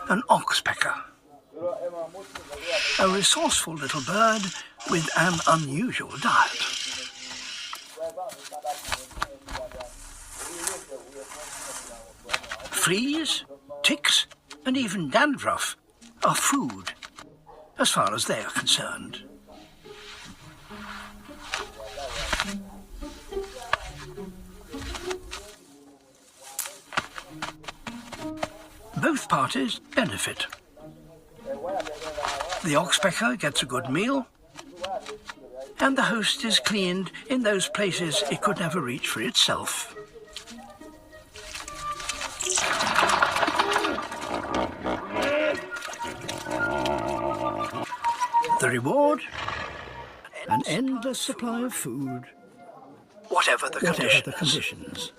An oxpecker. A resourceful little bird with an unusual diet. Fleas, ticks, and even dandruff are food, as far as they are concerned. Both parties benefit. The oxpecker gets a good meal, and the host is cleaned in those places it could never reach for itself. The reward? An endless supply of food, whatever the conditions.